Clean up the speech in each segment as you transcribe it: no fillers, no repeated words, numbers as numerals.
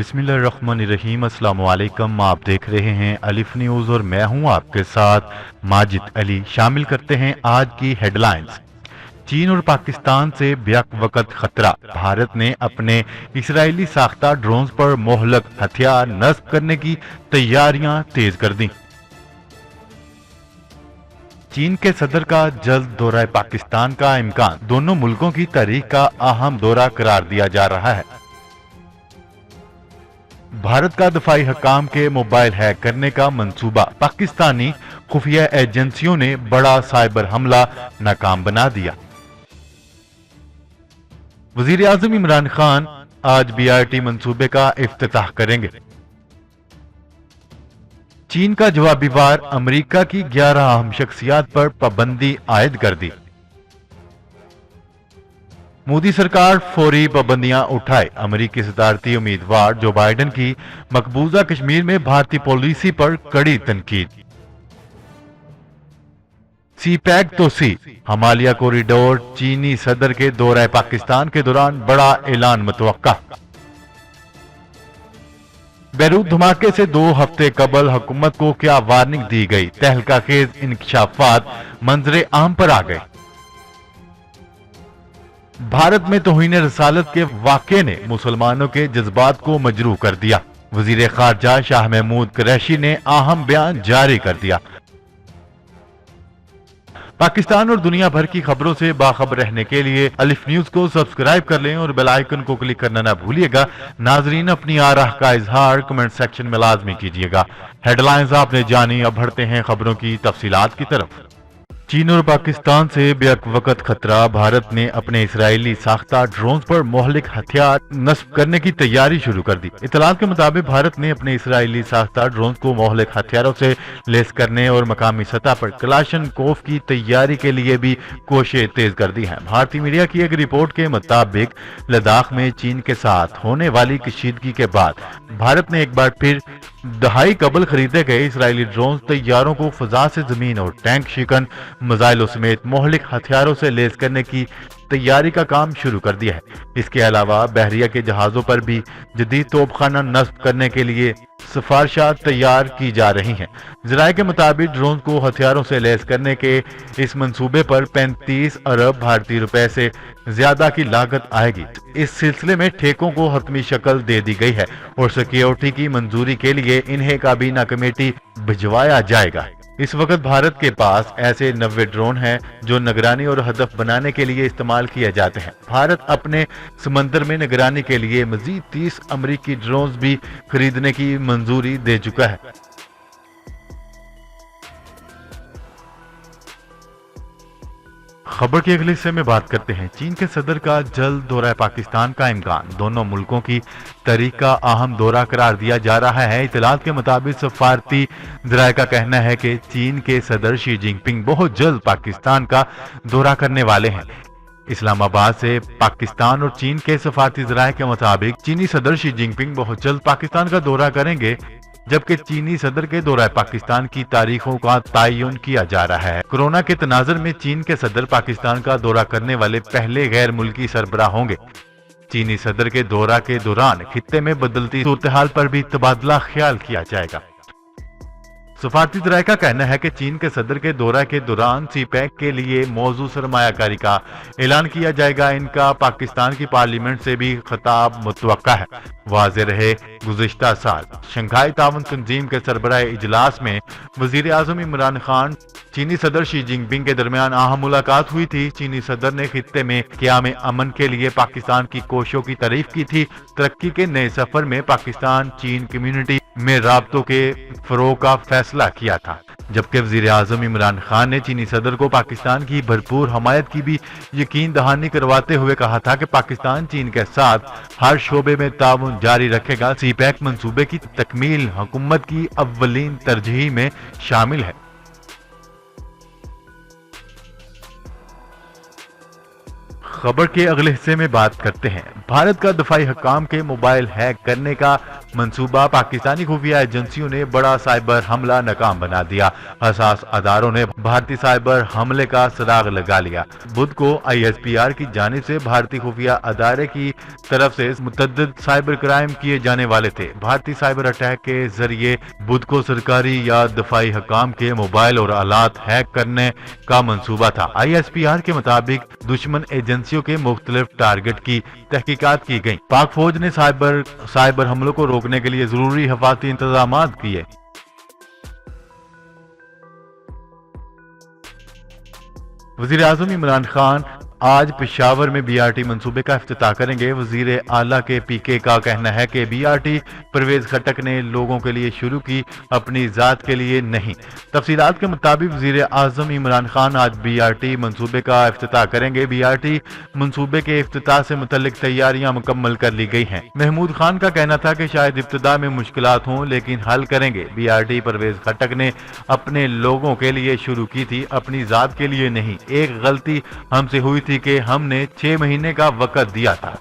बिस्मिल्लाहिर्रहमानिर्रहीम। अस्सलाम वालेकुम। आप देख रहे हैं अलिफ न्यूज़ और मैं हूं आपके साथ माजिद अली। शामिल करते हैं आज की हेडलाइंस। चीन और पाकिस्तान से ब्याक वक्त खतरा। भारत ने अपने इसराइली साख्ता ड्रोन्स पर मोहलक हथियार नस्ब करने की तैयारियां तेज कर दी। चीन के सदर का जल्द दौरा पाकिस्तान का इम्कान। दोनों मुल्कों की तारीख का अहम दौरा करार दिया जा रहा है। भारत का दफाई हकाम के मोबाइल हैक करने का मंसूबा। पाकिस्तानी खुफिया एजेंसियों ने बड़ा साइबर हमला नाकाम बना दिया। वजीर आजम इमरान खान आज BRT मंसूबे का इफ्तिताह करेंगे। चीन का जवाबी वार। अमेरिका की 11 अहम शख्सियात पर पाबंदी आयद कर दी। मोदी सरकार फौरी पाबंदियां उठाए। अमेरिकी सदारती उम्मीदवार जो बाइडेन की मकबूजा कश्मीर में भारतीय पॉलिसी पर कड़ी तनकीद। CPEC तोसी। हिमालय कॉरिडोर। चीनी सदर के दौरे पाकिस्तान के दौरान बड़ा ऐलान मुतवक्का। बैरूत धमाके से 2 हफ्ते कबल हुकूमत को क्या वार्निंग दी गई। तहलका खेज इंकशाफात मंजरे आम पर आ गए। भारत में तौहीन रसालत के वाक़े ने मुसलमानों के जज्बात को मजरूह कर दिया। वजीर खारजा शाह महमूद कुरैशी ने अहम बयान जारी कर दिया। पाकिस्तान और दुनिया भर की खबरों से बाखबर रहने के लिए अलिफ न्यूज़ को सब्सक्राइब कर लें और बेल आइकन को क्लिक करना ना भूलिएगा। नाजरीन, अपनी आराह का इजहार कमेंट सेक्शन में लाजमी कीजिएगा। हेडलाइंस आपने जानी, अब बढ़ते हैं खबरों की तफसीलात की तरफ। चीन और पाकिस्तान से बेक वक्त खतरा। भारत ने अपने इसराइली साख्ता ड्रोन्स पर मोहलिक हथियार नस्ब करने की तैयारी शुरू कर दी। इत्तलात के मुताबिक भारत ने अपने इसराइली साख्ता ड्रोन्स को मोहलिक हथियारों से लैस करने और मकामी सतह पर कलाशनकोव की तैयारी के लिए भी कोशिशें तेज कर दी हैं। भारतीय मीडिया की एक रिपोर्ट के मुताबिक लद्दाख में चीन के साथ होने वाली कशीदगी के बाद भारत ने एक बार फिर दहाई कबल खरीदे गए इसराइली ड्रोन तैयारों को फजा से जमीन और टैंक शिकन मिसाइलों समेत मोहलिक हथियारों से लैस करने की तैयारी का काम शुरू कर दिया है। इसके अलावा बहरिया के जहाजों पर भी जदीद तोपखाना नस्ब करने के लिए सिफारिशात तैयार की जा रही हैं। ज़राए के मुताबिक ड्रोन को हथियारों से लैस करने के इस मंसूबे पर 35 अरब भारतीय रुपए से ज्यादा की लागत आएगी। इस सिलसिले में ठेकों को हतमी शक्ल दे दी गई है और सिक्योरिटी की मंजूरी के लिए इन्हें काबीना कमेटी भिजवाया जाएगा। इस वक्त भारत के पास ऐसे 90 ड्रोन हैं जो निगरानी और हदफ बनाने के लिए इस्तेमाल किए जाते हैं। भारत अपने समंदर में निगरानी के लिए मजीद 30 अमेरिकी ड्रोन भी खरीदने की मंजूरी दे चुका है। खबर के अगले हिस्से में बात करते हैं। चीन के सदर का जल्द दौरा पाकिस्तान का इम्कान। दोनों मुल्कों की तारीख का अहम दौरा करार दिया जा रहा है। इत्तलात के मुताबिक सफारती ज़राए का कहना है कि चीन के सदर शी जिनपिंग बहुत जल्द पाकिस्तान का दौरा करने वाले हैं। इस्लामाबाद से पाकिस्तान और चीन के सफारती ज़राए के मुताबिक चीनी सदर शी जिनपिंग बहुत जल्द पाकिस्तान का दौरा करेंगे, जबकि चीनी सदर के दौरा पाकिस्तान की तारीखों का तयन किया जा रहा है। कोरोना के तनाजुर में चीन के सदर पाकिस्तान का दौरा करने वाले पहले गैर मुल्की सरबराह होंगे। चीनी सदर के दौरा के दौरान खित्ते में बदलती सूरत-ए-हाल पर भी तबादला ख्याल किया जाएगा। सफारती ज़राए का कहना है कि चीन के सदर के दौरा के दौरान CPEC के लिए मौजू सरमायाकारी का ऐलान किया जाएगा। इनका पाकिस्तान की पार्लियामेंट से भी खिताब मुतवक्का है। वाज़ेह रहे, गुज़िश्ता साल शंघाई ताउन तंजीम के सरबराह इजलास में वज़ीर आज़म इमरान खान चीनी सदर शी जिनपिंग के दरमियान अहम मुलाकात हुई थी। चीनी सदर ने खित्ते में क़याम अमन के लिए पाकिस्तान की कोशिशों की तारीफ की थी। तरक्की के नए सफर में पाकिस्तान चीन कम्युनिटी में राब्तों के फरोग का फैसला किया था, जबकि वज़ीर आज़म इमरान खान ने चीनी सदर को पाकिस्तान की भरपूर हमायत की भी यकीन दहानी करवाते हुए कहा था कि पाकिस्तान चीन के साथ हर शोबे में ताउन जारी रखेगा। CPEC मंसूबे की तकमील हुकूमत की अव्वलीन तरजीह में शामिल है। खबर के अगले हिस्से में बात करते हैं। भारत का दफाई हकाम के मोबाइल हैक करने का منصوبہ पाकिस्तानी खुफिया एजेंसियों ने बड़ा साइबर हमला नाकाम बना दिया। हसास अदारों ने भारतीय साइबर हमले का सुराग लगा लिया। बुध को ISPR की जानिब से भारतीय खुफिया अदारे की तरफ से मुतअद्दिद साइबर क्राइम किए जाने वाले थे। भारतीय साइबर अटैक के जरिए बुध को सरकारी या दफाई हकाम के मोबाइल और आलात हैक करने का मंसूबा था। ISPR के मुताबिक दुश्मन एजेंसियों के मुख्तलिफ टारगेट की तहकीकात की गई। पाक फौज ने साइबर हमलों को रोकने के लिए जरूरी हिफाजती इंतजाम किए। वजीर आज़म इमरान खान आज पेशावर में BRT मंसूबे का इफ्तिताह करेंगे। वजीर आला के PK का कहना है कि BRT परवेज खट्टक ने लोगों के लिए शुरू की, अपनी जात के लिए नहीं। तफसीलात के मुताबिक वजीर आज़म इमरान खान आज BRT मंसूबे का इफ्तिताह करेंगे। BRT मंसूबे के इफ्तिताह से मुतल्लिक तैयारियां मुकम्मल कर ली गई हैं। महमूद खान का कहना था कि शायद इब्तिदा में मुश्किलात हों लेकिन हल करेंगे। BRT परवेज खट्टक ने अपने लोगों के लिए शुरू की थी, अपनी जात के लिए नहीं। एक गलती हमसे हुई थी कि हमने 6 महीने का वक्त दिया था।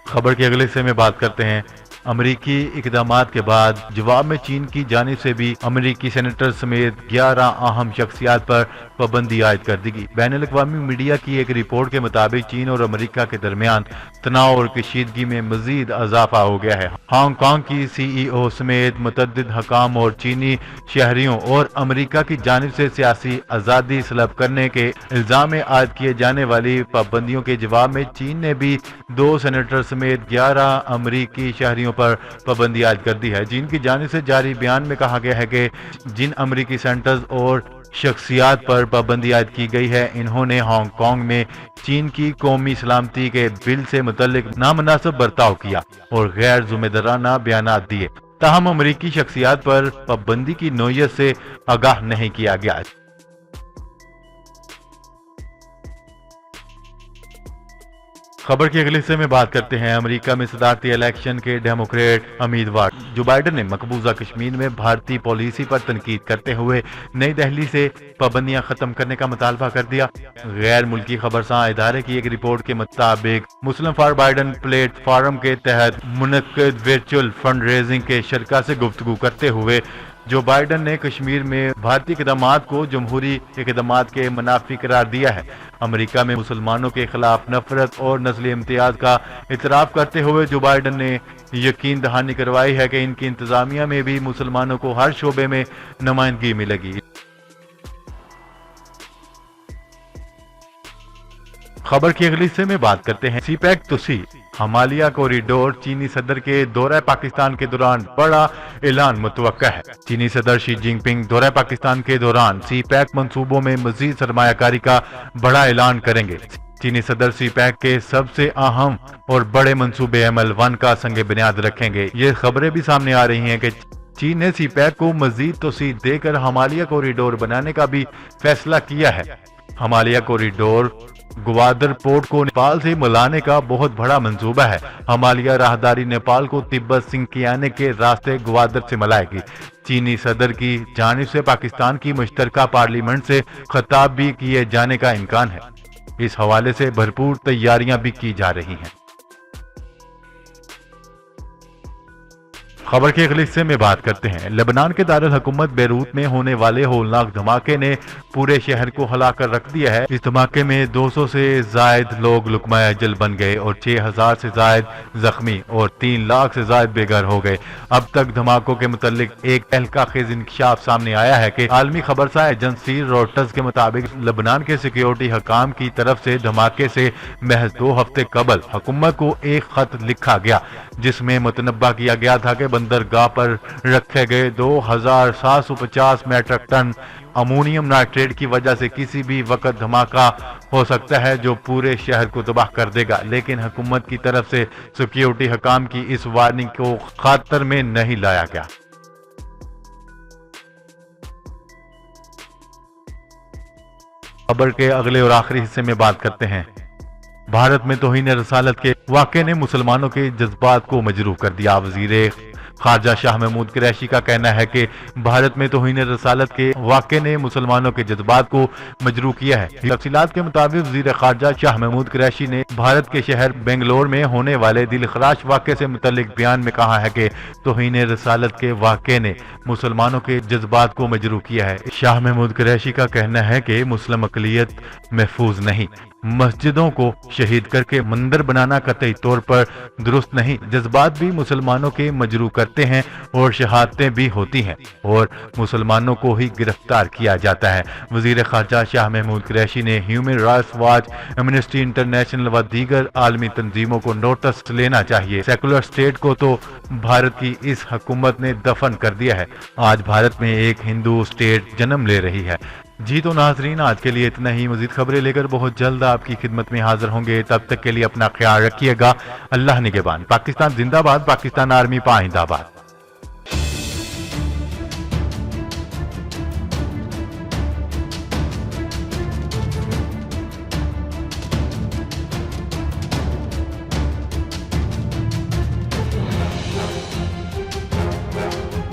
खबर के अगले हिस्से में बात करते हैं। अमरीकी इकदामात के बाद जवाब में चीन की जानिब से भी अमरीकी सेनेटर समेत 11 अहम शख्सियात पर पाबंदी आयद कर दी गई। बैनुल अक़वामी मीडिया की एक रिपोर्ट के मुताबिक चीन और अमरीका के दरमियान तनाव और कशीदगी में मजीद इजाफा हो गया है। हांगकांग की CEO समेत मुतअद्दिद हकाम और चीनी शहरियों और अमरीका की जानिब से सियासी आज़ादी सलब करने के इल्जाम में आयद किए जाने वाली पाबंदियों के जवाब में चीन ने भी 2 सेनेटर समेत 11 अमरीकी शहरियों पर पाबंदी आयद कर दी है। चीन की जानिब से जारी बयान में कहा गया है कि जिन अमरीकी सेनेटर्स और शख्सियात पर पाबंदी आयद की गई है, इन्होंने हांगकांग में चीन की कौमी सलामती के बिल से मुतल्लिक नामुनासिब बर्ताव किया और गैर जिम्मेदाराना बयानात दिए। ताहम अमरीकी शख्सियात पर पाबंदी की नौयत से आगाह नहीं किया गया। खबर के अगले हिस्से में बात करते हैं। अमेरिका में सदारती इलेक्शन के डेमोक्रेट उम्मीदवार जो बाइडन ने मकबूजा कश्मीर में भारतीय पॉलिसी पर तनकीद करते हुए नई दिल्ली से पाबंदियां खत्म करने का मुतालबा कर दिया। गैर मुल्की खबरसां इदारे की एक रिपोर्ट के मुताबिक मुस्लिम फॉर बाइडन प्लेटफॉर्म के तहत मुनक्किद वर्चुअल फंड रेजिंग के शरका से गुफ्तगू करते हुए जो बाइडन ने कश्मीर में भारतीय इक़दामात को जमहूरी इक़दामात के मुनाफी करार दिया है। अमेरिका में मुसलमानों के खिलाफ नफरत और नस्ली इम्तियाज का इतराफ़ करते हुए जो बाइडन ने यकीन दहानी करवाई है कि इनकी इंतजामिया में भी मुसलमानों को हर शोबे में नुमाइंदगी मिलेगी। खबर के अगले हिस्से में बात करते हैं। सीपैक तुसी हमालिया कॉरिडोर चीनी सदर के दौरा पाकिस्तान के दौरान बड़ा ऐलान मुतवक्का है। चीनी सदर शी जिनपिंग दौरा पाकिस्तान के दौरान सीपैक मंसूबों में मजीद सरमायाकारी का बड़ा ऐलान करेंगे। चीनी सदर सीपैक के सबसे अहम और बड़े मंसूबे ML1 का संग बुनियाद रखेंगे। ये खबरें भी सामने आ रही हैं कि चीन ने सीपैक को मजीद तोसी देकर हमालिया कॉरिडोर बनाने का भी फैसला किया है। हमालिया कॉरिडोर ग्वादर पोर्ट को नेपाल से मिलाने का बहुत बड़ा मंसूबा है। हमालिया राहदारी नेपाल को तिब्बत सिंकियाने के रास्ते ग्वादर से मिलाएगी। चीनी सदर की जानिब से पाकिस्तान की मुश्तरका पार्लियामेंट से खिताब भी किए जाने का इम्कान है। इस हवाले से भरपूर तैयारियां भी की जा रही हैं। खबर के अगले हिस्से में बात करते हैं। लेबनान के दारुल हुकूमत बैरूत में होने वाले होलनाक धमाके ने पूरे शहर को हिला कर रख दिया है। इस धमाके में 200 से जायद लोग लुकमा अजल बन गए और 6000 से जायद जख्मी और 3 लाख से जायद बेघर हो गए। अब तक धमाकों के मुतालिक एक तहलकाखेज इंकशाफ सामने आया है कि आलमी खबरसां एजेंसी रॉयटर्स के मुताबिक लेबनान के सिक्योरिटी हकाम की तरफ से धमाके से महज 2 हफ्ते कबल हुकूमत को एक खत लिखा गया, जिसमें मुतनब्बा किया गया था कि बंदरगाह पर रखे गए 2750 मेट्रिक टन अमोनियम नाइट्रेट की वजह से किसी भी वक्त धमाका हो सकता है जो पूरे शहर को तबाह कर देगा। लेकिन हुकूमत की तरफ से सिक्योरिटी हकाम की इस वार्निंग को खातर में नहीं लाया गया। खबर के अगले और आखिरी हिस्से में बात करते हैं। भारत में तौहीन रसालत के वाक़े ने मुसलमानों के जज्बात को मजरूह कर दिया। वज़ीर خارجہ شاہ محمود قریشی کا کہنا ہے کہ بھارت میں توہین رسالت کے واقعے نے مسلمانوں کے جذبات کو مجروح کیا ہے۔ تفصیلات کے مطابق وزیر خارجہ شاہ محمود قریشی نے بھارت کے شہر بنگلور میں ہونے والے دل خراش واقعے سے متعلق بیان میں کہا ہے کہ توہین رسالت کے واقعے نے مسلمانوں کے جذبات کو مجروح کیا ہے۔ شاہ محمود قریشی کا کہنا ہے کہ مسلم اقلیت محفوظ نہیں، مسجدوں کو شہید کر کے مندر بنانا قطعی طور پر درست نہیں، جذبات بھی مسلمانوں کے مجروح کرتے ہیں اور شہادتیں بھی ہوتی ہیں اور مسلمانوں کو ہی گرفتار کیا جاتا ہے۔ وزیر خارجہ شاہ محمود قریشی نے human rights watch, Amnesty international و دیگر عالمی تنظیموں کو نوٹس لینا چاہیے۔ سیکولر اسٹیٹ کو تو بھارت کی اس حکومت نے دفن کر دیا ہے، آج بھارت میں ایک ہندو اسٹیٹ جنم لے رہی ہے۔ جی تو ناظرین، آج کے لیے اتنا ہی، مزید خبریں لے کر بہت جلد آپ کی خدمت میں حاضر ہوں گے، تب تک کے لیے اپنا خیال رکھیے گا۔ اللہ نگہبان۔ پاکستان زندہ باد، پاکستان آرمی پائندہ باد۔